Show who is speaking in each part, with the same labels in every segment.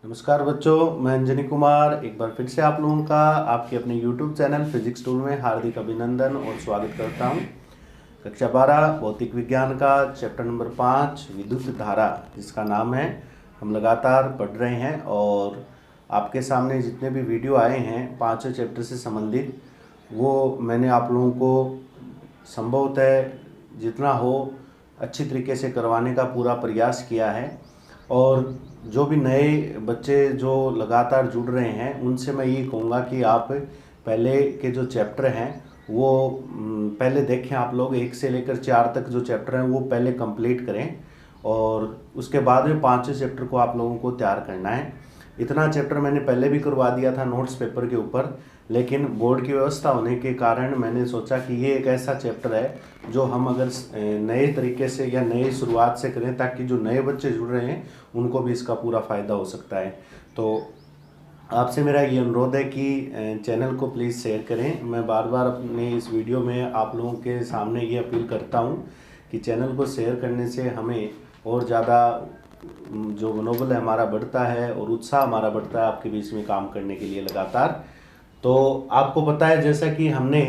Speaker 1: नमस्कार बच्चों, मैं अंजनी कुमार एक बार फिर से आप लोगों का आपके अपने YouTube चैनल फिजिक्स टूल में हार्दिक अभिनंदन और स्वागत करता हूं। कक्षा 12 भौतिक विज्ञान का चैप्टर नंबर 5 विद्युत धारा, जिसका नाम है, हम लगातार पढ़ रहे हैं और आपके सामने जितने भी वीडियो आए हैं पाँचों चैप्टर से संबंधित, वो मैंने आप लोगों को संभवतः जितना हो अच्छी तरीके से करवाने का पूरा प्रयास किया है। और जो भी नए बच्चे जो लगातार जुड़ रहे हैं उनसे मैं ये कहूँगा कि आप पहले के जो चैप्टर हैं वो पहले देखें। आप लोग 1 से लेकर 4 तक जो चैप्टर हैं वो पहले कंप्लीट करें और उसके बाद में 5वें चैप्टर को आप लोगों को तैयार करना है। इतना चैप्टर मैंने पहले भी करवा दिया था नोट्स पेपर के ऊपर, लेकिन बोर्ड की व्यवस्था होने के कारण मैंने सोचा कि ये एक ऐसा चैप्टर है जो हम अगर नए तरीके से या नई शुरुआत से करें ताकि जो नए बच्चे जुड़ रहे हैं उनको भी इसका पूरा फ़ायदा हो सकता है। तो आपसे मेरा ये अनुरोध है कि चैनल को प्लीज़ शेयर करें। मैं बार बार अपने इस वीडियो में आप लोगों के सामने ये अपील करता हूँ कि चैनल को शेयर करने से हमें और ज़्यादा जो मनोबल है हमारा बढ़ता है और उत्साह हमारा बढ़ता है आपके बीच में काम करने के लिए लगातार। तो आपको पता है जैसा कि हमने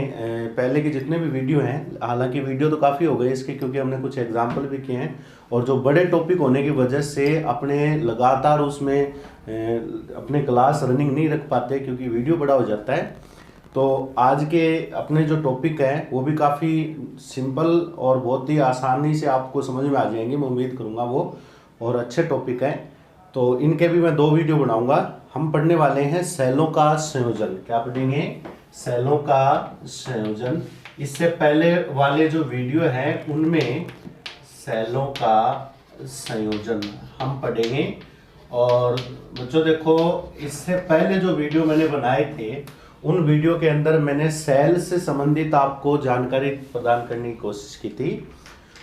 Speaker 1: पहले के जितने भी वीडियो हैं, हालांकि वीडियो तो काफ़ी हो गए इसके क्योंकि हमने कुछ एग्जाम्पल भी किए हैं और जो बड़े टॉपिक होने की वजह से अपने लगातार उसमें अपने क्लास रनिंग नहीं रख पाते क्योंकि वीडियो बड़ा हो जाता है। तो आज के अपने जो टॉपिक हैं वो भी काफ़ी सिंपल और बहुत ही आसानी से आपको समझ में आ जाएंगे, मैं उम्मीद करूँगा वो, और अच्छे टॉपिक हैं। तो इनके भी मैं 2 वीडियो बनाऊंगा। हम पढ़ने वाले हैं सेलों का संयोजन। क्या पढ़ेंगे? सेलों का संयोजन। इससे पहले वाले जो वीडियो हैं उनमें सेलों का संयोजन हम पढ़ेंगे। और बच्चों देखो, इससे पहले जो वीडियो मैंने बनाए थे उन वीडियो के अंदर मैंने सेल से संबंधित आपको जानकारी प्रदान करने की कोशिश की थी,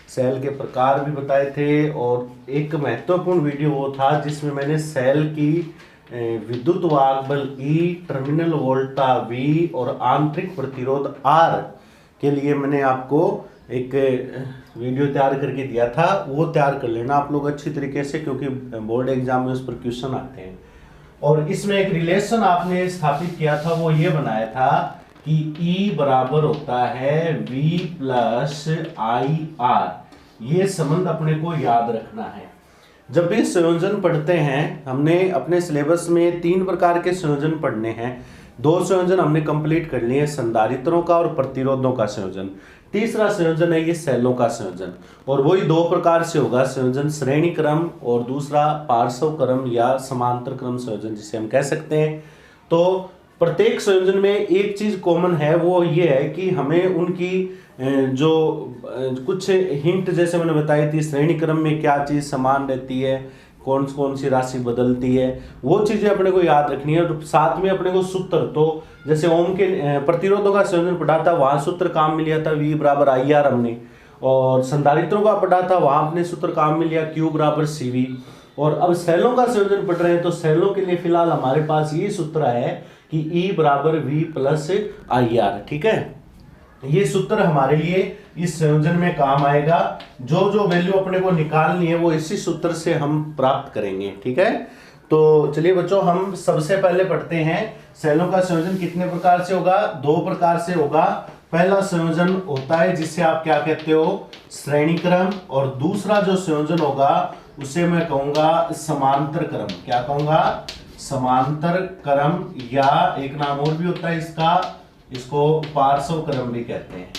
Speaker 1: सेल के प्रकार भी बताए थे और एक महत्वपूर्ण वीडियो वो था जिसमें मैंने सेल की विद्युत वाहक बल E, टर्मिनल वोल्टा V और आंतरिक प्रतिरोध R के लिए मैंने आपको एक वीडियो तैयार करके दिया था। वो तैयार कर लेना आप लोग अच्छी तरीके से क्योंकि बोर्ड एग्जाम में उस पर क्वेश्चन आते हैं। और इसमें एक रिलेशन आपने स्थापित किया था, वो ये बनाया था कि E बराबर होता है V प्लस IR। ये संबंध अपने को याद रखना है। जब भी संयोजन पढ़ते हैं, हमने अपने सिलेबस में 3 प्रकार के संयोजन पढ़ने हैं। 2 संयोजन हमने कंप्लीट कर लिए, संधारित्रों का और प्रतिरोधों का संयोजन। तीसरा संयोजन है ये सेलों का संयोजन, और वही 2 प्रकार से होगा, संयोजन श्रेणी क्रम और दूसरा पार्श्व क्रम या समांतर क्रम संयोजन जिसे हम कह सकते हैं। तो प्रत्येक संयोजन में एक चीज कॉमन है, वो ये है कि हमें उनकी जो कुछ हिंट जैसे मैंने बताई थी, श्रेणी क्रम में क्या चीज समान रहती है, कौन कौन सी राशि बदलती है, वो चीजें अपने को याद रखनी है। और साथ में अपने को सूत्र, तो जैसे ओम के प्रतिरोधों का संयोजन पढ़ा था, वहां सूत्र काम में लिया था V बराबर IR हमने, और संधारित्रों का पढ़ा था वहां अपने सूत्र काम में लिया Q बराबर CV। और अब सेलों का संयोजन पढ़ रहे हैं तो सेलों के लिए फिलहाल हमारे पास ये सूत्र है कि E बराबर V प्लस IR। ठीक है, ये सूत्र हमारे लिए इस संयोजन में काम आएगा। जो जो वैल्यू अपने को निकालनी है वो इसी सूत्र से हम प्राप्त करेंगे। ठीक है, तो चलिए बच्चों, हम सबसे पहले पढ़ते हैं सेलों का संयोजन कितने प्रकार से होगा। 2 प्रकार से होगा। पहला संयोजन होता है जिसे आप क्या कहते हो, श्रेणी क्रम, और दूसरा जो संयोजन होगा उसे मैं कहूंगा समांतर क्रम। क्या कहूंगा? समांतर क्रम, या एक नाम और भी होता है इसका, इसको पार्श्व क्रम भी कहते हैं।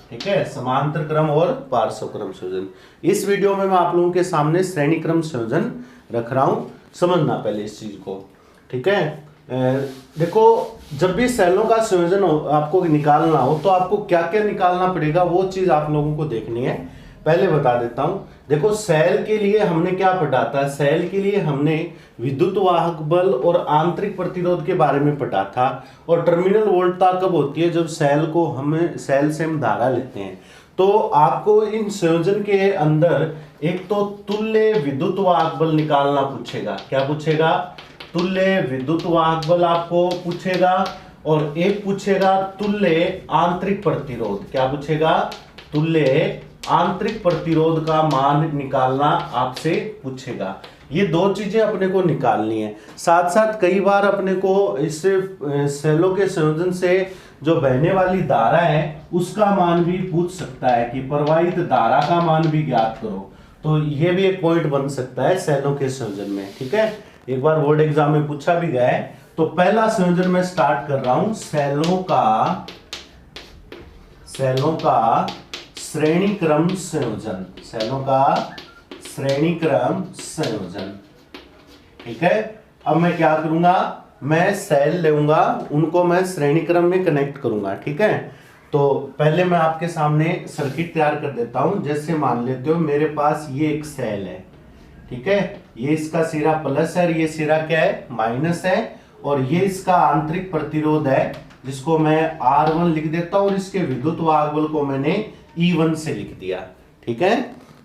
Speaker 1: ठीक है, समांतर क्रम और पार्श्व क्रम संयोजन। इस वीडियो में मैं आप लोगों के सामने श्रेणी क्रम संयोजन रख रहा हूं, समझना पहले इस चीज को। ठीक है, देखो, जब भी सेलों का संयोजन आपको निकालना हो तो आपको क्या क्या निकालना पड़ेगा वो चीज आप लोगों को देखनी है। पहले बता देता हूं। देखो, सेल के लिए हमने क्या पढ़ा था, सेल के लिए हमने विद्युत वाहक बल और आंतरिक प्रतिरोध के बारे में पढ़ा था। और टर्मिनल वोल्टता कब होती है? जब सेल से हम धारा लेते हैं। तो आपको इन संयोजन के अंदर एक तो तुल्य विद्युत वाहक बल निकालना पूछेगा। क्या पूछेगा? तुल्य विद्युत वाहक बल आपको पूछेगा, और एक पूछेगा तुल्य आंतरिक प्रतिरोध। क्या पूछेगा? तुल्य आंतरिक प्रतिरोध का मान निकालना आपसे पूछेगा। ये दो चीजें अपने को निकालनी है। साथ साथ कई बार अपने को इस सेलों के संयोजन से जो बहने वाली धारा है उसका मान भी पूछ सकता है कि प्रवाहित धारा का मान भी ज्ञात करो, तो ये भी एक पॉइंट बन सकता है सेलों के संयोजन में। ठीक है, एक बार बोर्ड एग्जाम में पूछा भी गया है। तो पहला संयोजन मैं स्टार्ट कर रहा हूं, सेलों का श्रेणी क्रम संयोजन, सेलों का श्रेणी क्रम संयोजन। ठीक है, अब मैं क्या करूंगा, मैं सेल लूंगा, उनको मैं श्रेणी क्रम में कनेक्ट करूंगा। ठीक है, तो पहले मैं आपके सामने सर्किट तैयार कर देता हूं। जैसे मान लेते हो मेरे पास ये एक सेल है, ठीक है, ये इसका सिरा प्लस है और ये सिरा क्या है, माइनस है, और ये इसका आंतरिक प्रतिरोध है जिसको मैं R1 लिख देता हूं और इसके विद्युत वाहक को मैंने E1 से लिख दिया। ठीक है,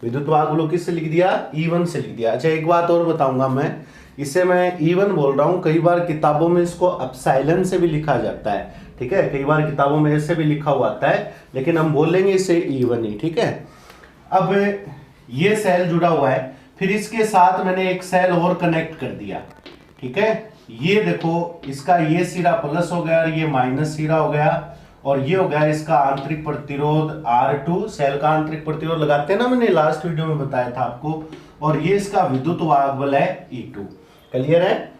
Speaker 1: विद्युत वाहक किससे लिख दिया, E1 से लिख दिया। अच्छा, एक बात और बताऊंगा मैं, इसे मैं E1 बोल रहा हूं, कई बार किताबों में इसको अपसाइलन से भी लिखा जाता है। ठीक है, कई बार किताबों में ऐसे भी लिखा हुआ आता है, लेकिन हम बोलेंगे इसे E1 ही। ठीक है, अब ये सेल जुड़ा हुआ है, फिर इसके साथ मैंने एक सेल और कनेक्ट कर दिया। ठीक है, ये देखो इसका ये सिरा प्लस हो गया और ये माइनस सिरा हो गया, और ये हो गया इसका आंतरिक प्रतिरोध R2, सेल का आंतरिक प्रतिरोध लगाते हैं ना, मैंने लास्ट वीडियो में बताया था आपको, और ये इसका विद्युत वाहक बल है E2। क्लियर है,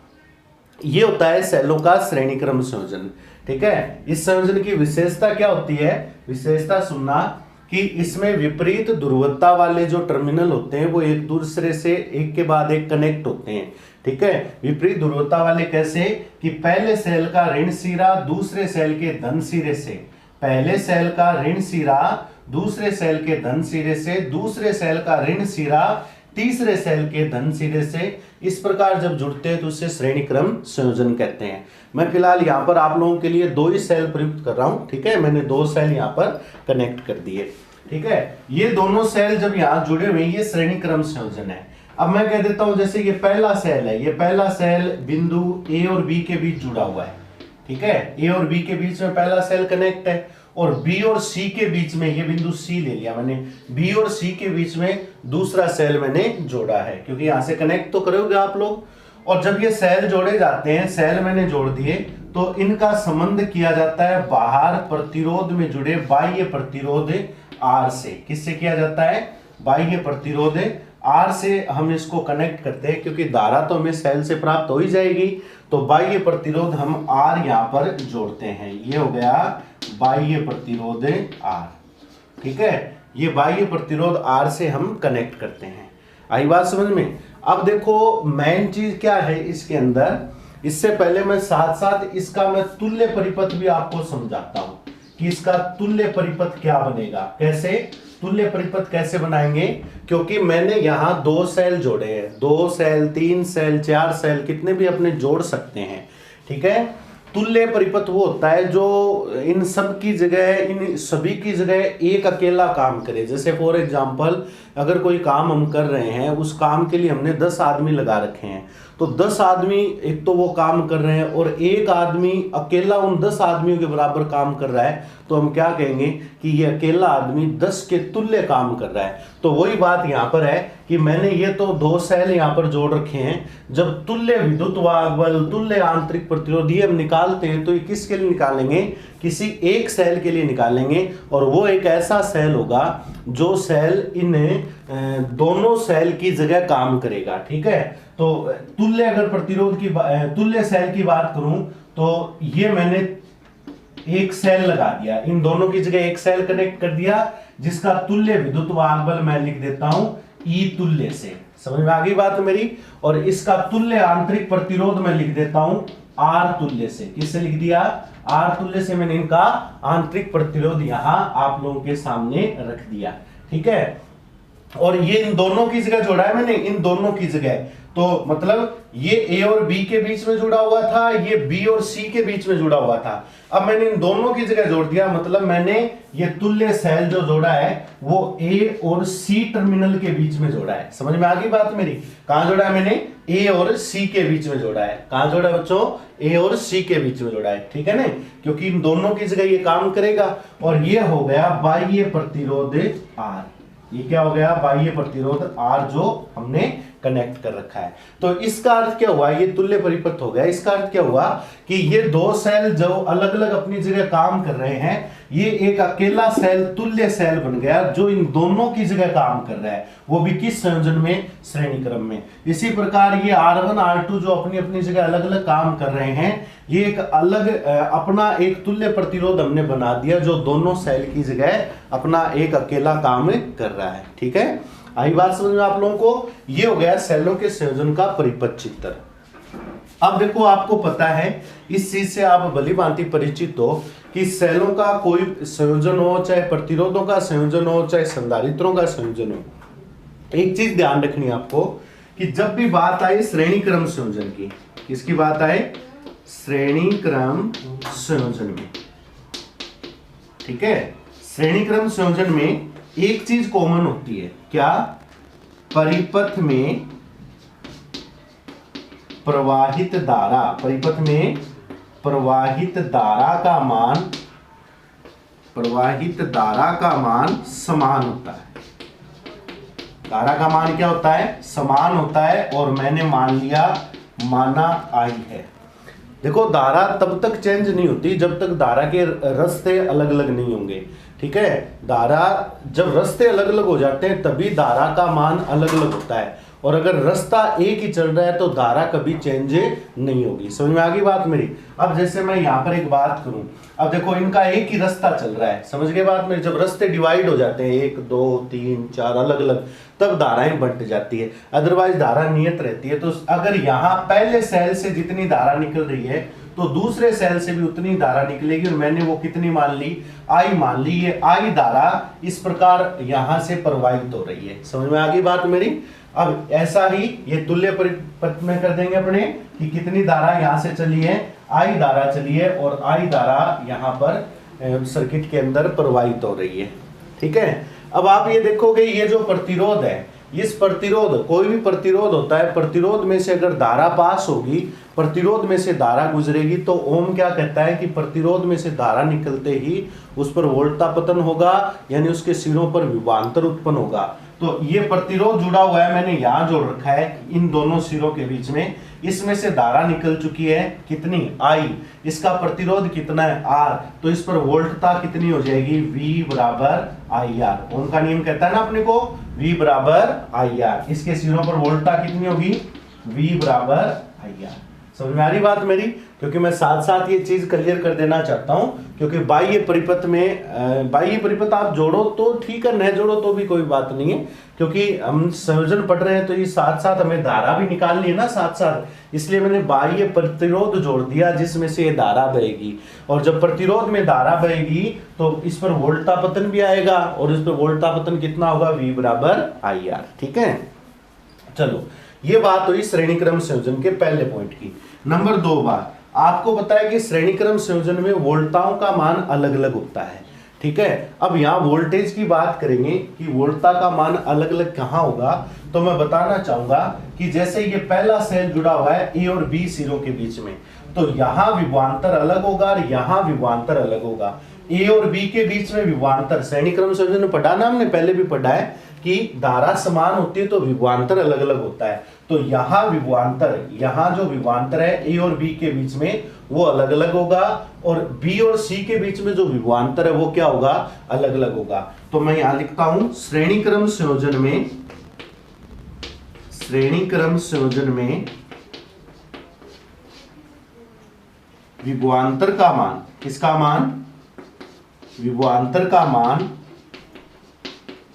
Speaker 1: ये होता है सेलों का श्रेणी क्रम संयोजन। ठीक है, इस संयोजन की विशेषता क्या होती है, विशेषता सुनना कि इसमें विपरीत ध्रुवता वाले जो टर्मिनल होते हैं वो एक दूसरे से एक के बाद एक कनेक्ट होते हैं। ठीक है, विपरीत ध्रुवता वाले कैसे कि पहले सेल का ऋण सिरा दूसरे सेल के धन सिरे से, पहले सेल का ऋण सिरा दूसरे सेल के धन सिरे से, दूसरे सेल का ऋण सिरा तीसरे सेल के धन सिरे से, इस प्रकार जब जुड़ते हैं तो उसे श्रेणी क्रम संयोजन कहते हैं। मैं फिलहाल यहाँ पर आप लोगों के लिए 2 ही सेल प्रयुक्त कर रहा हूँ। ठीक है, मैंने 2 सेल यहाँ पर कनेक्ट कर दिए। ठीक है, ये दोनों सेल जब यहाँ जुड़े हुए ये श्रेणी क्रम संयोजन है। अब मैं कह देता हूं जैसे ये पहला सेल है, ये पहला सेल बिंदु A और B के बीच जुड़ा हुआ है। ठीक है, A और B के बीच में पहला सेल कनेक्ट है, और B और C के बीच में, ये बिंदु C ले लिया मैंने, B और C के बीच में दूसरा सेल मैंने जोड़ा है, क्योंकि यहां से कनेक्ट तो करोगे आप लोग। और जब ये सेल जोड़े जाते हैं, सेल मैंने जोड़ दिए, तो इनका संबंध किया जाता है बाहर प्रतिरोध में जुड़े बाह्य प्रतिरोध R से। किससे किया जाता है, बाह्य प्रतिरोध R से हम इसको कनेक्ट करते हैं, क्योंकि धारा तो हमें सेल से प्राप्त हो ही जाएगी, तो बाह्य प्रतिरोध हम R यहाँ पर जोड़ते हैं। ये हो गया बाह्य प्रतिरोध R। ठीक है, ये बाह्य प्रतिरोध R से हम कनेक्ट करते हैं। आई बात समझ में। अब देखो मेन चीज क्या है इसके अंदर, इससे पहले मैं साथ साथ इसका मैं तुल्य परिपथ भी आपको समझाता हूं कि इसका तुल्य परिपथ क्या बनेगा। कैसे तुल्य परिपथ कैसे बनाएंगे, क्योंकि मैंने यहाँ 2 सेल जोड़े हैं, 2 सेल 3 सेल 4 सेल कितने भी अपने जोड़ सकते हैं। ठीक है, तुल्य परिपथ वो होता है जो इन सब की जगह, इन सभी की जगह एक अकेला काम करे। जैसे फॉर एग्जांपल अगर कोई काम हम कर रहे हैं, उस काम के लिए हमने 10 आदमी लगा रखे हैं, तो 10 आदमी एक तो वो काम कर रहे हैं और एक आदमी अकेला उन 10 आदमियों के बराबर काम कर रहा है, तो हम क्या कहेंगे कि ये अकेला आदमी 10 के तुल्य काम कर रहा है। तो वही बात यहाँ पर है कि मैंने ये तो 2 सेल यहाँ पर जोड़ रखे हैं, जब तुल्य विद्युत वाहक बल, तुल्य आंतरिक प्रतिरोध ये हम निकालते हैं, तो ये किसके लिए निकालेंगे, किसी एक सेल के लिए निकालेंगे, और वो एक ऐसा सेल होगा जो सेल इन दोनों सेल की जगह काम करेगा। ठीक है, तो तुल्य अगर प्रतिरोध की तुल्य सेल की बात करूं, तो ये मैंने एक सेल लगा दिया, इन दोनों की जगह एक सेल कनेक्ट कर दिया, जिसका तुल्य विद्युत वाहक बल मैं लिख देता हूं E तुल्य से। समझ में आ गई बात मेरी। और इसका तुल्य आंतरिक प्रतिरोध मैं लिख देता हूं R तुल्य से। किससे लिख दिया, R तुल्य से मैंने इनका आंतरिक प्रतिरोध यहां आप लोगों के सामने रख दिया। ठीक है, और ये इन दोनों की जगह जोड़ा है मैंने, इन दोनों की जगह, तो मतलब ये A और B के बीच में जुड़ा हुआ था, ये B और C के बीच में जुड़ा हुआ था। अब मैंने इन दोनों की जगह जोड़ दिया, मतलब मैंने ये तुल्य सेल जो जोड़ा है वो A और C टर्मिनल के बीच में जोड़ा है। समझ में आ गई बात मेरी। कहां जोड़ा है मैंने, A और C के बीच में जोड़ा है। कहां जोड़ा है बच्चों, A और C के बीच में जोड़ा है। ठीक है ना, क्योंकि इन दोनों की जगह ये काम करेगा। और ये हो गया बाह्य प्रतिरोध R। ये क्या हो गया, बाह्य प्रतिरोध R जो हमने कनेक्ट कर रखा है। तो इसका अर्थ क्या हुआ, ये तुल्य परिपथ हो गया। इसका अर्थ क्या हुआ कि ये दो सेल जो अलग अलग अपनी जगह काम कर रहे हैं, ये एक अकेला सेल तुल्य सेल बन गया जो इन दोनों की जगह काम कर रहा है, वो भी किस संयोजन में, श्रेणी क्रम में। इसी प्रकार ये R1 R2 जो अपनी अपनी जगह अलग अलग काम कर रहे हैं, ये एक अलग अपना एक तुल्य प्रतिरोध हमने बना दिया जो दोनों सेल की जगह अपना एक अकेला काम कर रहा है। ठीक है, आई बात समझ में आप लोगों को। ये हो गया सेलों के संयोजन का परिपथ चित्र। अब देखो, आपको पता है इस चीज से आप भली भांति परिचित हो कि सेलों का कोई संयोजन हो, चाहे प्रतिरोधों का संयोजन हो, चाहे संधारित्रों का संयोजन हो, एक चीज ध्यान रखनी है आपको कि जब भी बात आए श्रेणी क्रम संयोजन की, किसकी बात आए, श्रेणी क्रम संयोजन में, ठीक है, श्रेणी क्रम संयोजन में एक चीज कॉमन होती है, क्या, परिपथ में प्रवाहित धारा, परिपथ में प्रवाहित धारा का मान, प्रवाहित धारा का मान समान होता है। धारा का मान क्या होता है, समान होता है। और मैंने मान लिया, माना आई है। देखो, धारा तब तक चेंज नहीं होती जब तक धारा के रास्ते अलग अलग नहीं होंगे। ठीक है, धारा जब रास्ते अलग अलग हो जाते हैं तभी धारा का मान अलग अलग होता है, और अगर रास्ता एक ही चल रहा है तो धारा कभी चेंज नहीं होगी। समझ में आ गई बात मेरी। अब जैसे मैं यहाँ पर एक बात करूं, अब देखो इनका एक ही रास्ता चल रहा है, समझ गए बात मेरी। जब रास्ते डिवाइड हो जाते हैं 1 2 3 4 अलग अलग, तब धाराएं बंट जाती है, अदरवाइज धारा नियत रहती है। तो अगर यहाँ पहले सेल से जितनी धारा निकल रही है तो दूसरे सेल से भी उतनी धारा निकलेगी, और मैंने वो कितनी मान ली, आई मान ली। ये आई धारा इस प्रकार यहां से प्रवाहित हो रही है। समझ में आ गई बात मेरी। अब ऐसा ही ये तुल्य परिपथ में कर देंगे अपने कि कितनी धारा यहां से चली है, आई धारा चली है, और आई धारा यहां पर सर्किट के अंदर प्रवाहित हो रही है। ठीक है, अब आप ये देखोगे ये जो प्रतिरोध है, इस प्रतिरोध, कोई भी प्रतिरोध होता है, प्रतिरोध में से अगर धारा पास होगी, प्रतिरोध में से धारा गुजरेगी, तो ओम क्या कहता है कि प्रतिरोध में से धारा निकलते ही उस पर वोल्टापतन होगा, यानी उसके सिरों पर विभवांतर उत्पन्न होगा। तो ये प्रतिरोध जुड़ा हुआ है, मैंने यहां जोड़ रखा है इन दोनों सिरों के बीच में। इसमें से धारा निकल चुकी है कितनी, आई। इसका प्रतिरोध कितना है, आर। तो इस पर वोल्टता कितनी हो जाएगी, V बराबर आई आर। ओम का नियम कहता है ना अपने को, V बराबर आई आर। इसके सिरों पर वोल्टता कितनी होगी, V बराबर आई आर। समझ में आ रही बात मेरी। क्योंकि मैं साथ साथ ये चीज क्लियर कर देना चाहता हूं, क्योंकि बाह्य परिपथ में बाह्य परिपथ आप जोड़ो तो ठीक है, न जोड़ो तो भी कोई बात नहीं है, क्योंकि हम संयोजन पढ़ रहे हैं तो ये साथ साथ हमें धारा भी निकालनी है ना साथ साथ। इसलिए मैंने बाह्य प्रतिरोध जोड़ दिया जिसमें से ये धारा बहेगी, और जब प्रतिरोध में धारा बहेगी तो इस पर वोल्टापतन भी आएगा, और इस पर वोल्टापतन कितना होगा, V बराबर आई आर। ठीक है, चलो ये बात हुई श्रेणी क्रम संयोजन के पहले पॉइंट की। नंबर 2 बात, आपको पता है कि श्रेणी क्रम संयोजन में वोल्टताओं का मान अलग अलग होता है। ठीक है, अब यहाँ वोल्टेज की बात करेंगे कि वोल्टता का मान अलग अलग कहाँ होगा, तो मैं बताना चाहूंगा कि जैसे ये पहला सेल जुड़ा हुआ है A और B सिरों के बीच में, तो यहाँ विभवांतर अलग होगा और यहाँ विभवांतर अलग होगा। A और B के बीच में विभवांतर श्रेणी क्रम संयोजन में पढ़ा ना हमने, पहले भी पढ़ा है कि धारा समान होती है तो विभवांतर अलग अलग होता है। तो यहाँ विभवांतर, यहाँ जो विभवांतर है A और B के बीच में वो अलग अलग होगा, और B और C के बीच में जो विभवांतर है वो क्या होगा, अलग अलग होगा। तो मैं यहां लिखता हूं श्रेणी क्रम संयोजन में, श्रेणी क्रम संयोजन में विभवांतर का मान, किसका मान, विभवांतर का मान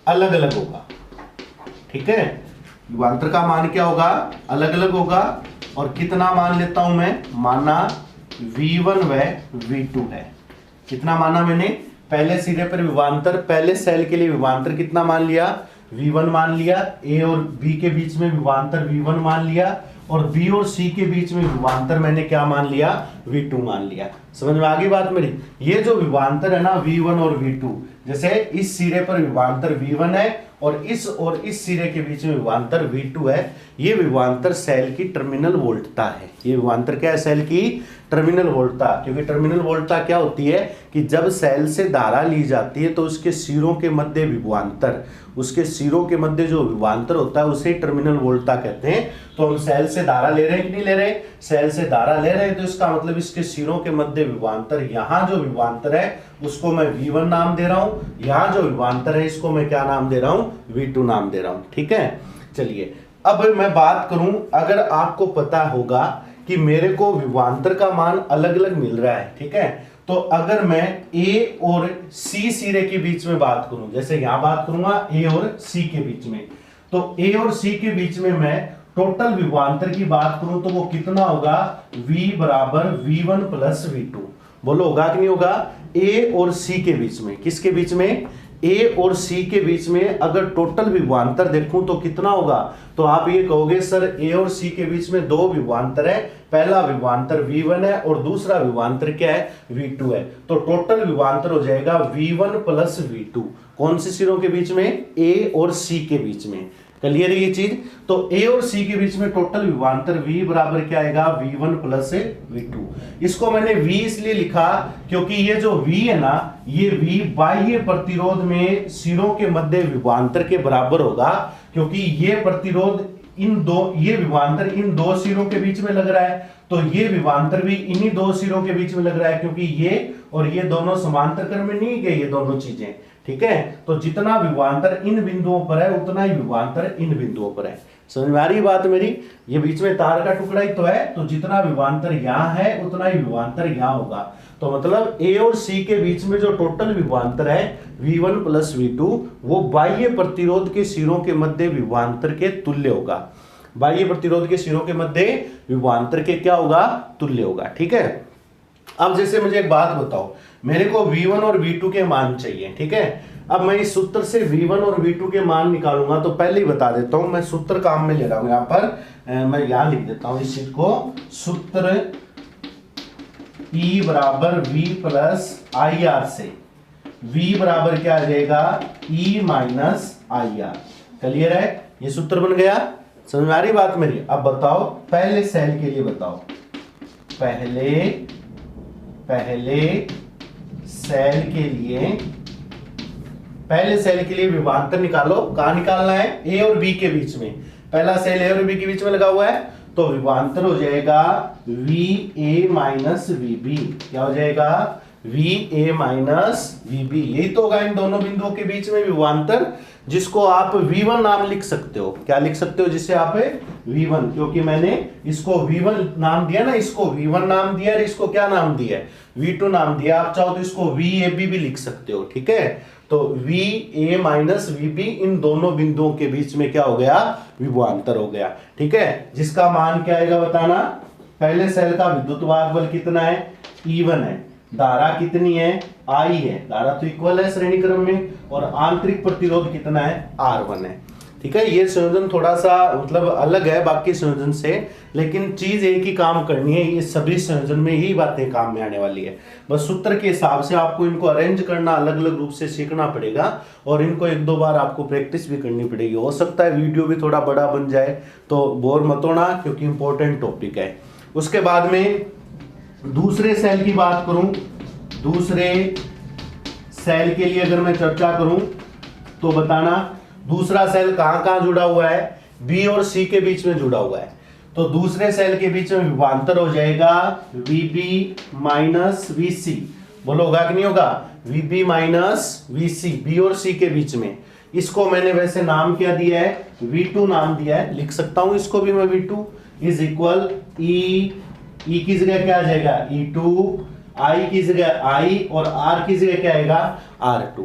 Speaker 1: अलग अलग होगा। ठीक है, विभवांतर का मान क्या होगा, अलग अलग होगा। और कितना मान लेता हूं मैं, माना V1 व V2 है। कितना माना मैंने, पहले सिरे पर विभवांतर, पहले सेल के लिए विभवांतर कितना मान लिया, V1 मान लिया। A और B के बीच में विभवांतर V1 मान लिया, और B और C के बीच में विभवांतर मैंने क्या मान लिया, V2 मान लिया। समझ में आ गई बात मेरी। ये जो विभवांतर है ना V1 और V2, जैसे इस सिरे पर विभवांतर V1 है और इस सिरे के बीच में विभवांतर V2 है। ये विभवांतर सेल की टर्मिनल वोल्टता है। ये विभवांतर क्या है? सेल की टर्मिनल वोल्टता। क्योंकि टर्मिनल वोल्टता क्या होती है कि जब सेल से धारा ली जाती है तो उसके सिरों के मध्य विभवांतर, उसके सिरों के मध्य जो विभवांतर होता है उसे टर्मिनल वोल्टता कहते हैं। तो हम सेल से धारा ले रहे हैं कि नहीं ले रहे? सेल से धारा ले रहे हैं, तो इसका मतलब इसके सिरों के मध्य विभवांतर, यहाँ जो विभवांतर है उसको मैं V1 नाम दे रहा हूं, यहाँ जो विभवांतर है इसको मैं क्या नाम दे रहा हूं? V2 नाम दे रहा हूं। ठीक है, चलिए अब मैं बात करूं, अगर आपको पता होगा कि मेरे को विभवांतर का मान अलग अलग मिल रहा है, ठीक है, तो अगर मैं A और C सिरे के बीच में बात करूं, जैसे यहां बात करूंगा A और C के बीच में, तो A और C के बीच में मैं टोटल विभवांतर की बात करूं तो वो कितना होगा? V बराबर V1 प्लस V2। बोलो होगा कि नहीं होगा? A और C के बीच में, किसके बीच में? A और C के बीच में अगर टोटल विभवांतर देखूं तो कितना होगा? तो आप ये कहोगे सर A और C के बीच में दो विभवांतर है, पहला विभवांतर V1 है और दूसरा विभवांतर क्या है? V2 है। तो टोटल विभवांतर हो जाएगा V1 प्लस V2। कौन से सिरों के बीच में? A और C के बीच में। क्लियर है ये चीज? तो A और C के बीच में टोटल विभवांतर V बराबर क्या आएगा? V1 plus V2। इसको मैंने V इसलिए लिखा क्योंकि ये जो V है ना, ये V बाह्य प्रतिरोध में सिरों के मध्य विभवांतर के बराबर होगा, क्योंकि ये प्रतिरोध ये विभवांतर इन दो सिरों के बीच में लग रहा है, तो ये विभवांतर भी इन्हीं दो सिरों के बीच में लग रहा है, क्योंकि ये और ये दोनों समांतर क्रम में नहीं गए, ये दोनों चीजें। ठीक है, तो जितना विभवांतर इन बिंदुओं पर है उतना ही विभवांतर इन बिंदुओं पर है। समझ में आ रही बात मेरी? ये बीच में तार का टुकड़ा ही तो है, तो जितना विभवांतर यहाँ है उतना ही विभवांतर यहाँ होगा। तो मतलब A और C के बीच में जो टोटल विभवांतर है V1 प्लस V2, वो बाह्य प्रतिरोध के सिरों के मध्य विभवांतर के तुल्य होगा। बाह्य प्रतिरोध के सिरों के मध्य विभवांतर के क्या होगा? तुल्य होगा। ठीक है, अब जैसे मुझे एक बात बताओ, मेरे को V1 और V2 के मान चाहिए। ठीक है, अब मैं इस सूत्र से V1 और V2 के मान निकालूंगा, तो पहले ही बता देता हूं मैं सूत्र काम में ले रहा हूं। यहां पर मैं यहां लिख देता हूं इस चीज को, सूत्र E बराबर V प्लस IR से V बराबर क्या आ जाएगा? E minus IR। क्लियर है? ये सूत्र बन गया। समझ में आ रही बात मेरी? अब बताओ पहले सेल के लिए बताओ, पहले सेल के लिए विभवांतर निकालो। कहां निकालना है? A और B के बीच में। पहला सेल A और B के बीच में लगा हुआ है, तो विभवांतर हो जाएगा VA माइनस VB। क्या हो जाएगा? VA minus VB। यही तो होगा इन दोनों बिंदुओं के बीच में विभवांतर, जिसको आप V1 नाम लिख सकते हो। क्या लिख सकते हो? जिसे आप V1, क्योंकि मैंने इसको V1 नाम दिया ना, इसको V1 नाम दिया और इसको क्या नाम दिया? V2 नाम दिया। आप चाहो तो इसको VAB भी लिख सकते हो। ठीक है, तो VA माइनस VB इन दोनों बिंदुओं के बीच में क्या हो गया? विभवांतर हो गया। ठीक है, जिसका मान क्या आएगा बताना? पहले सेल का विद्युत वाहक बल कितना है? E1 है। धारा कितनी है? I है। धारा तो इक्वल है श्रेणी क्रम में, और आंतरिक प्रतिरोध कितना है? R1 है। ठीक है, ये संयोजन थोड़ा सा मतलब अलग है बाकी संयोजन से, लेकिन चीज एक ही काम करनी है। ये सभी संयोजन में यही बातें काम में आने वाली है। बस सूत्र के हिसाब से आपको इनको अरेंज करना अलग अलग रूप से सीखना पड़ेगा, और इनको एक दो बार आपको प्रैक्टिस भी करनी पड़ेगी। हो सकता है वीडियो भी थोड़ा बड़ा बन जाए, तो बोर मत होना, क्योंकि इंपॉर्टेंट टॉपिक है। उसके बाद में दूसरे सेल की बात करूं, दूसरे सेल के लिए अगर मैं चर्चा करूं तो बताना दूसरा सेल कहां कहां जुड़ा हुआ है? B और C के बीच में जुड़ा हुआ है। तो दूसरे सेल के बीच में विभवांतर हो जाएगा VB माइनस VC। बोलो होगा कि नहीं होगा? VB माइनस VC, B और C के बीच में। इसको मैंने वैसे नाम क्या दिया है? V2 नाम दिया है। लिख सकता हूं इसको भी मैं, V2 इज इक्वल E की जगह क्या आ जाएगा? E2, I की जगह I, और R की जगह क्या आएगा? R2।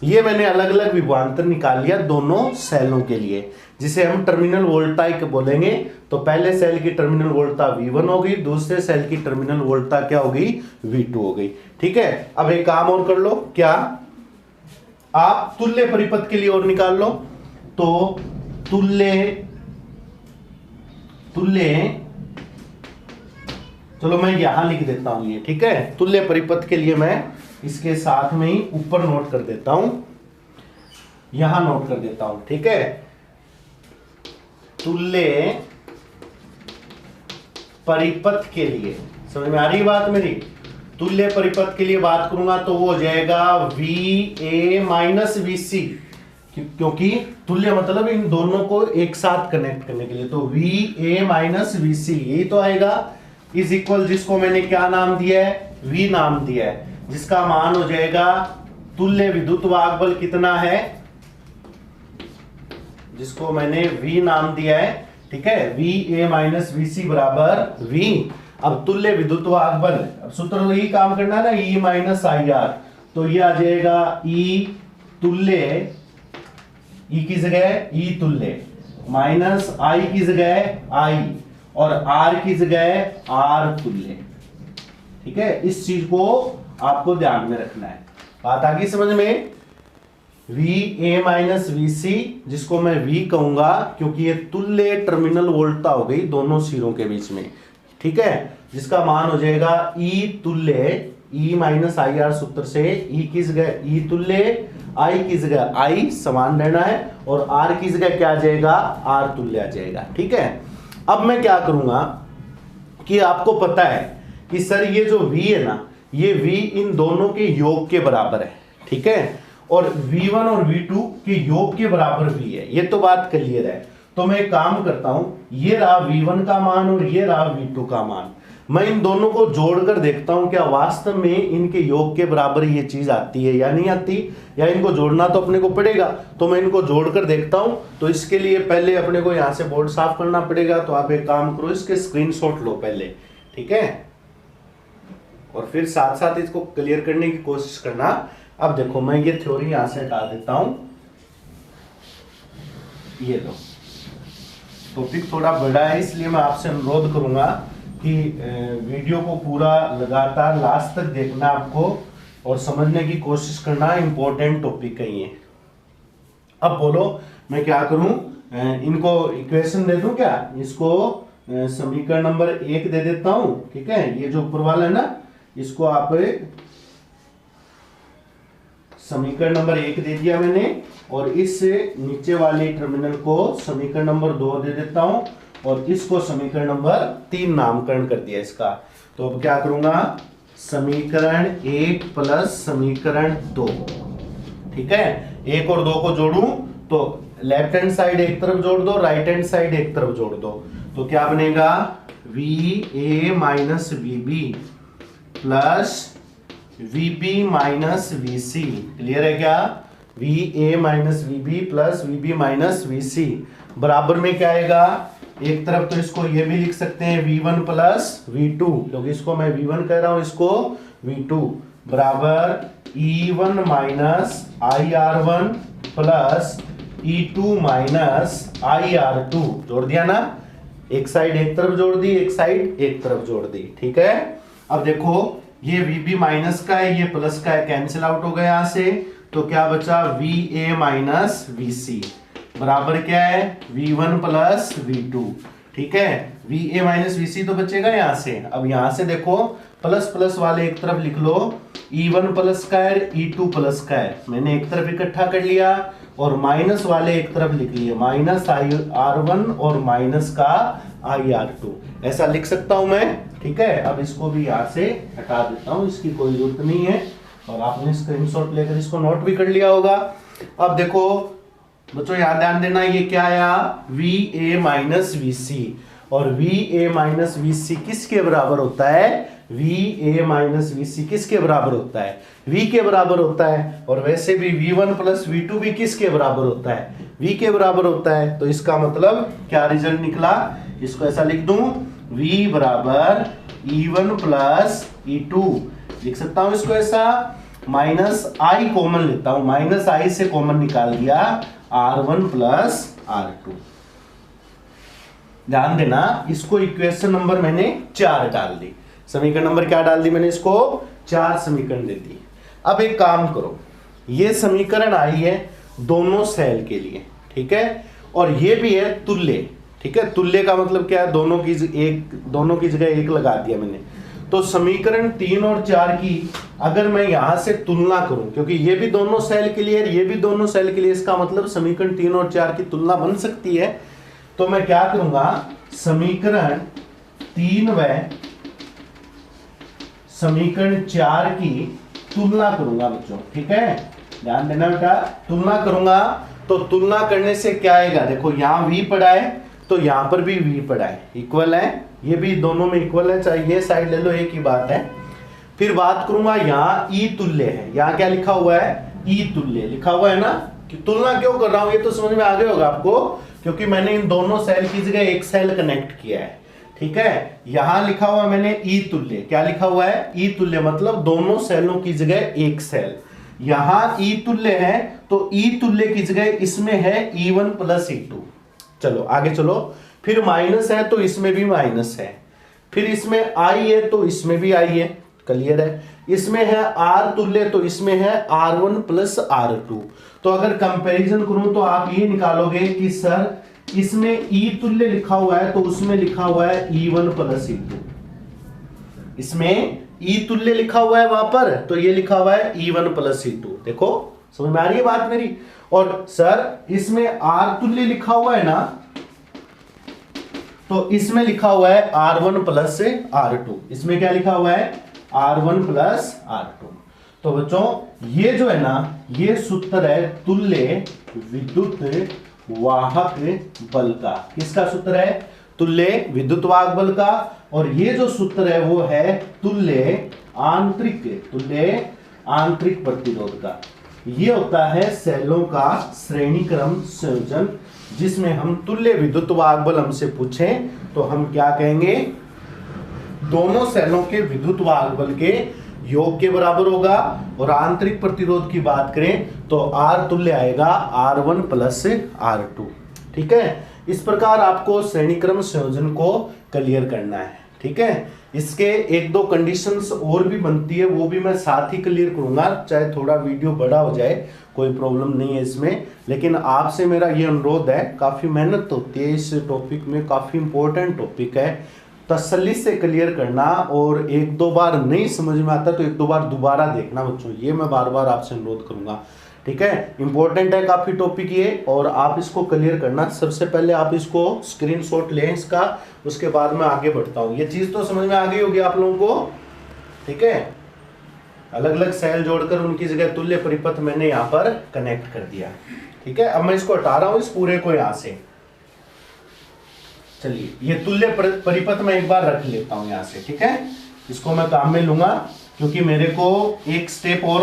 Speaker 1: ये मैंने अलग अलग विभवांतर निकाल लिया दोनों सेलों के लिए, जिसे हम टर्मिनल वोल्टाइक बोलेंगे। तो पहले सेल की टर्मिनल वोल्टता V1 हो गई, दूसरे सेल की टर्मिनल वोल्टता क्या हो गई? V2 हो गई। ठीक है, अब एक काम और कर लो, क्या आप तुल्य परिपथ के लिए और निकाल लो। तो तुल्य चलो मैं यहां लिख देता हूं ये। ठीक है, तुल्य परिपथ के लिए मैं इसके साथ में ही ऊपर नोट कर देता हूं। यहां नोट कर देता हूं, ठीक है। तुल्य परिपथ के लिए, समझ में आ रही बात मेरी? तुल्य परिपथ के लिए बात करूंगा तो वो हो जाएगा VA माइनस VC, क्योंकि तुल्य मतलब इन दोनों को एक साथ कनेक्ट करने के लिए, तो VA माइनस VC यही तो आएगा, इज इक्वल, जिसको मैंने क्या नाम दिया है? V नाम दिया है, जिसका मान हो जाएगा तुल्य विद्युत वाहक बल कितना है, जिसको मैंने V नाम दिया है, ठीक है। VA माइनस VC बराबर V। अब तुल्य विद्युत वाहक बल, अब सूत्र तो यही काम करना है ना, E माइनस IR, तो ये आ जाएगा E तुल्य, E की जगह E तुल्य माइनस I की जगह I और R की जगह R तुल्य, ठीक है। इस चीज को आपको ध्यान में रखना है। बात आ गई समझ में? VA माइनस VC, जिसको मैं V कहूंगा क्योंकि ये तुल्य टर्मिनल वोल्टता हो गई दोनों सिरों के बीच में, ठीक है, जिसका मान हो जाएगा E तुल्य, E माइनस IR सूत्र से E की जगह E तुल्य, I की जगह I समान रहना है और R की जगह क्या आ जाएगा? R तुल्य आ जाएगा, ठीक है। अब मैं क्या करूंगा कि आपको पता है कि सर ये जो V है ना, ये V इन दोनों के योग के बराबर है, ठीक है, और V1 और V2 के योग के बराबर V है, ये तो बात क्लियर है। तो मैं एक काम करता हूं, ये रहा V1 का मान और ये रहा V2 का मान, मैं इन दोनों को जोड़कर देखता हूं क्या वास्तव में इनके योग के बराबर ये चीज आती है या नहीं आती, या इनको जोड़ना तो अपने को पड़ेगा, तो मैं इनको जोड़कर देखता हूं। तो इसके लिए पहले अपने को यहां से बोर्ड साफ करना पड़ेगा, तो आप एक काम करो, इसके स्क्रीनशॉट लो पहले, ठीक है, और फिर साथ साथ इसको क्लियर करने की कोशिश करना। अब देखो मैं ये थ्योरी यहां से हटा देता हूं, ये लो, टॉपिक थोड़ा बड़ा है इसलिए मैं आपसे अनुरोध करूंगा कि वीडियो को पूरा लगातार लास्ट तक देखना आपको और समझने की कोशिश करना, इंपॉर्टेंट टॉपिक है ये। अब बोलो मैं क्या करूं, इनको इक्वेशन दे दूं क्या? इसको समीकरण नंबर 1 दे देता हूं, ठीक है, ये जो ऊपर वाला है ना, इसको आप समीकरण नंबर 1 दे दिया मैंने, और इस नीचे वाले टर्मिनल को समीकरण नंबर 2 दे देता हूं, और इसको समीकरण नंबर 3 नामकरण कर दिया इसका। तो अब क्या करूंगा, समीकरण 1 प्लस समीकरण 2, ठीक है, 1 और 2 को जोड़ूं तो लेफ्ट हैंड साइड एक तरफ जोड़ दो, राइट हैंड साइड एक तरफ जोड़ दो, तो क्या बनेगा? VA minus VB plus VB minus VC, clear है क्या? VA minus VB plus VB minus VC बराबर में क्या आएगा? एक तरफ तो इसको ये भी लिख सकते हैं V1 प्लस V2, क्योंकि इसको मैं V1 कह रहा हूं, इसको V2 बराबर E1 minus IR1 plus E2 minus IR2, जोड़ दिया ना, एक साइड एक तरफ जोड़ दी, एक साइड एक तरफ जोड़ दी, ठीक है। अब देखो ये VB माइनस का है, ये प्लस का है, कैंसिल आउट हो गया यहां से, तो क्या बचा? VA माइनस VC बराबर क्या है? V1 प्लस V2, ठीक है। VA माइनस VC तो बचेगा यहां से। अब यहां से देखो प्लस प्लस वाले एक तरफ लिख लो, E1 प्लस का है, E2 प्लस का है, मैंने एक तरफ इकट्ठा कर लिया, और माइनस वाले एक तरफ लिख लिए, माइनस IR1 और माइनस का IR2, ऐसा लिख सकता हूं मैं, ठीक है। अब इसको भी यहां से हटा देता हूं, इसकी कोई जरूरत नहीं है, और आपने स्क्रीनशॉट लेकर इसको नोट भी कर लिया होगा। अब देखो बच्चों याद ध्यान देना, ये क्या आया? VA माइनस VC, और VA माइनस VC किसके बराबर होता है? VA माइनस VC किसके बराबर होता है? V के बराबर होता है, और वैसे भी V1 प्लस V2 भी किसके बराबर होता है? V के बराबर होता है। तो इसका मतलब क्या रिजल्ट निकला? इसको ऐसा लिख दूं, V बराबर E1 प्लस E2, लिख सकता हूं इसको ऐसा, माइनस I कॉमन लेता हूं, माइनस I से कॉमन निकाल दिया, R1 प्लस R2। ध्यान देना, इसको इक्वेशन नंबर मैंने 4 डाल दी, समीकरण नंबर क्या डाल दी मैंने? इसको 4 समीकरण दे दी। अब एक काम करो, ये समीकरण आई है दोनों सेल के लिए, ठीक है, और ये भी है तुल्य, ठीक है। तुल्य का मतलब क्या है? दोनों की जगह एक लगा दिया मैंने, तो समीकरण 3 और 4 की अगर मैं यहां से तुलना करूं, क्योंकि ये भी दोनों सेल के लिए, ये भी दोनों सेल के लिए, इसका मतलब समीकरण 3 और 4 की तुलना बन सकती है। तो मैं क्या करूंगा, समीकरण 3 व समीकरण 4 की तुलना करूंगा बच्चों। ठीक है, ध्यान देना बेटा, तुलना करूंगा। तो तुलना करने से क्या आएगा, देखो यहां v पड़ा है तो यहां पर भी v पड़ा है, इक्वल है, ये भी दोनों में इक्वल है, चाहे ये साइड ले लो, एक ही बात है। फिर बात करूंगा, यहाँ ई तुल्य है, यहाँ क्या लिखा हुआ है, ई तुल्य लिखा हुआ है ना। कि तुलना क्यों कर रहा हूं ये तो समझ में आ गया होगा आपको, क्योंकि मैंने इन दोनों सेल की जगह एक सेल कनेक्ट किया है। ठीक है, यहां लिखा हुआ मैंने ई तुल्य, क्या लिखा हुआ है, ई तुल्य, मतलब दोनों सेलों की जगह एक सेल। यहां ई तुल्य है तो ई तुल्य की जगह इसमें है E1 प्लस E2। चलो आगे चलो, फिर माइनस है तो इसमें भी माइनस है, फिर इसमें आई है तो इसमें भी आई है, क्लियर है। इसमें है आर तुल्य तो इसमें है R1 प्लस R2। तो अगर कंपैरिजन करूं तो आप ये निकालोगे कि सर इसमें ई तुल्य लिखा हुआ है तो उसमें लिखा हुआ है E1 प्लस E2। इसमें ई तुल्य लिखा हुआ है वहां पर तो ये लिखा हुआ है E1 प्लस E2। देखो समझ में आ रही है बात मेरी। और सर इसमें आर तुल्य लिखा हुआ है ना, तो इसमें लिखा हुआ है R1 प्लस R2। इसमें क्या लिखा हुआ है, R1 प्लस R2। तो बच्चों ये जो है ना, ये सूत्र है तुल्य विद्युत वाहक बल का। किसका सूत्र है, तुल्य विद्युत वाहक बल का। और ये जो सूत्र है वो है तुल्य आंतरिक प्रतिरोध का। ये होता है सेलों का श्रेणी क्रम संयोजन, जिसमें हम तुल्य विद्युत वाहक बल हमसे पूछें तो हम क्या कहेंगे, दोनों सेलों के विद्युत वाहक बल के योग के बराबर होगा। और आंतरिक प्रतिरोध की बात करें तो R तुल्य आएगा R1 प्लस R2। ठीक है, इस प्रकार आपको श्रेणी क्रम संयोजन को क्लियर करना है। ठीक है, इसके एक दो कंडीशंस और भी बनती है, वो भी मैं साथ ही क्लियर करूंगा, चाहे थोड़ा वीडियो बड़ा हो जाए, कोई प्रॉब्लम नहीं है इसमें। लेकिन आपसे मेरा ये अनुरोध है, काफ़ी मेहनत होती है इस टॉपिक में, काफ़ी इंपॉर्टेंट टॉपिक है, तसल्ली से क्लियर करना। और एक दो बार नहीं समझ में आता तो एक दो बार दोबारा देखना बच्चों, ये मैं बार बार आपसे अनुरोध करूंगा। ठीक है, इंपॉर्टेंट है काफ़ी टॉपिक ये, और आप इसको क्लियर करना। सबसे पहले आप इसको स्क्रीनशॉट लें इसका, उसके बाद मैं आगे बढ़ता हूँ। ये चीज़ तो समझ में आ गई होगी आप लोगों को। ठीक है, अलग अलग सेल जोड़कर उनकी जगह तुल्य परिपथ मैंने यहाँ पर कनेक्ट कर दिया। ठीक है, अब मैं इसको हटा रहा हूँ, इस पूरे को यहाँ से। चलिए ये तुल्य परिपथ मैं एक बार रख लेता हूँ यहाँ से। ठीक है, इसको मैं काम में लूंगा, क्योंकि मेरे को एक स्टेप और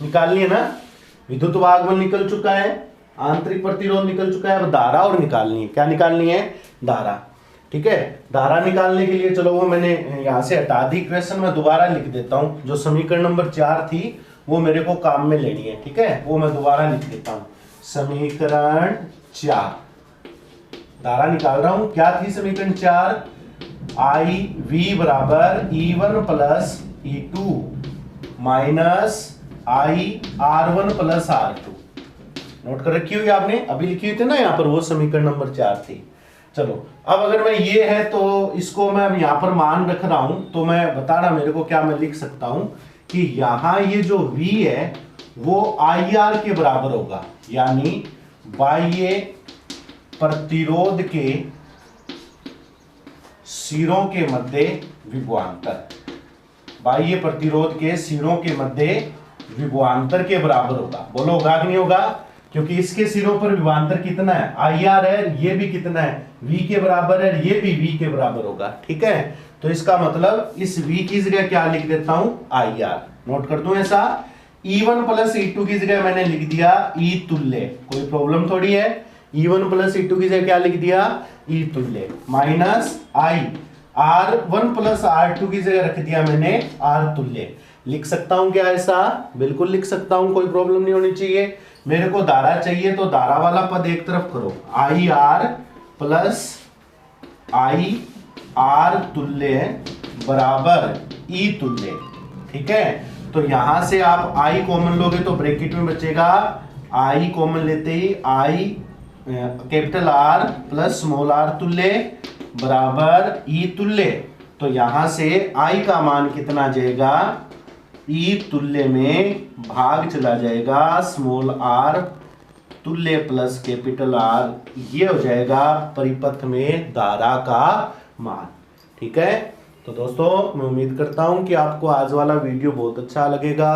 Speaker 1: निकालनी है ना। विद्युत वाहक बल निकल चुका है, आंतरिक प्रतिरोध निकल चुका है, अब धारा और निकालनी है। क्या निकालनी है, धारा। ठीक है, धारा निकालने के लिए चलो वो मैंने यहाँ से हटा दी इक्वेशन, मैं दोबारा लिख देता हूँ। जो समीकरण नंबर 4 थी वो मेरे को काम में लेनी है। ठीक है, वो मैं दोबारा लिख देता हूँ। समीकरण 4 धारा निकाल रहा हूं, क्या थी समीकरण 4, आई वी बराबर E1 प्लस E2 माइनस आई R1 प्लस R2। नोट कर रखी हुई आपने, अभी लिखी हुई थी ना यहाँ पर, वो समीकरण नंबर 4 थी। चलो अब अगर मैं ये है तो इसको मैं अब यहाँ पर मान रख रहा हूं, तो मैं बताना मेरे को क्या मैं लिख सकता हूं कि यहाँ ये जो V है वो IR के बराबर होगा, यानी बाह्य प्रतिरोध के सिरों के मध्य विभवांतर, बाह्य प्रतिरोध के सिरों के मध्य विभवांतर के बराबर होगा। बोलो होगा कि नहीं होगा, क्योंकि इसके सिरों पर विभवांतर कितना है, IR है, ये भी कितना है, V के बराबर है, ये भी V के बराबर होगा। ठीक है, तो इसका मतलब इस V की जगह क्या लिख देता हूं, IR। नोट कर दूं ऐसा, E1 प्लस E2 की जगह मैंने लिख दिया E तुल्य, कोई प्रॉब्लम थोड़ी है। E1 प्लस E2 की जगह क्या लिख दिया, E तुल्य, minus I R1 plus R2 की जगह रख दिया मैंने R तुल्य। लिख सकता हूं क्या ऐसा, बिल्कुल लिख सकता हूं, कोई प्रॉब्लम नहीं होनी चाहिए। मेरे को धारा चाहिए तो धारा वाला पद एक तरफ करो, IR प्लस IR तुल्य बराबर E तुल्य। ठीक है, तो यहां से आप I कॉमन लोगे तो ब्रैकेट में बचेगा, I कॉमन लेते ही I capital R plus small r तुल्य बराबर E तुल्य। तो यहां से I का मान कितना आ जाएगा, E तुल्य में भाग चला जाएगा स्मॉल r तुल्य प्लस कैपिटल R, ये हो जाएगा परिपथ में धारा का मान। ठीक है, तो दोस्तों मैं उम्मीद करता हूं कि आपको आज वाला वीडियो बहुत अच्छा लगेगा।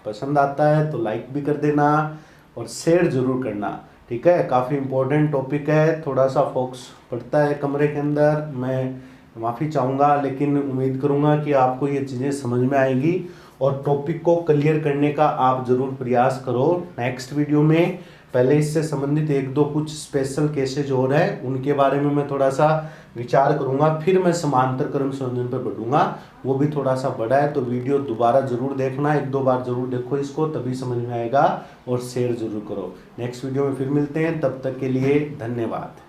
Speaker 1: पसंद आता है तो लाइक भी कर देना और शेयर जरूर करना। ठीक है, काफ़ी इम्पोर्टेंट टॉपिक है, थोड़ा सा फोकस पड़ता है कमरे के अंदर, मैं माफ़ी चाहूँगा, लेकिन उम्मीद करूँगा कि आपको ये चीज़ें समझ में आएगी और टॉपिक को क्लियर करने का आप ज़रूर प्रयास करो। नेक्स्ट वीडियो में पहले इससे संबंधित एक दो कुछ स्पेशल केसेज और हैं, उनके बारे में मैं थोड़ा सा विचार करूंगा, फिर मैं समांतर क्रम संयोजन पर बढ़ूंगा, वो भी थोड़ा सा बड़ा है, तो वीडियो दोबारा जरूर देखना, एक दो बार जरूर देखो इसको, तभी समझ में आएगा, और शेयर जरूर करो। नेक्स्ट वीडियो में फिर मिलते हैं, तब तक के लिए धन्यवाद।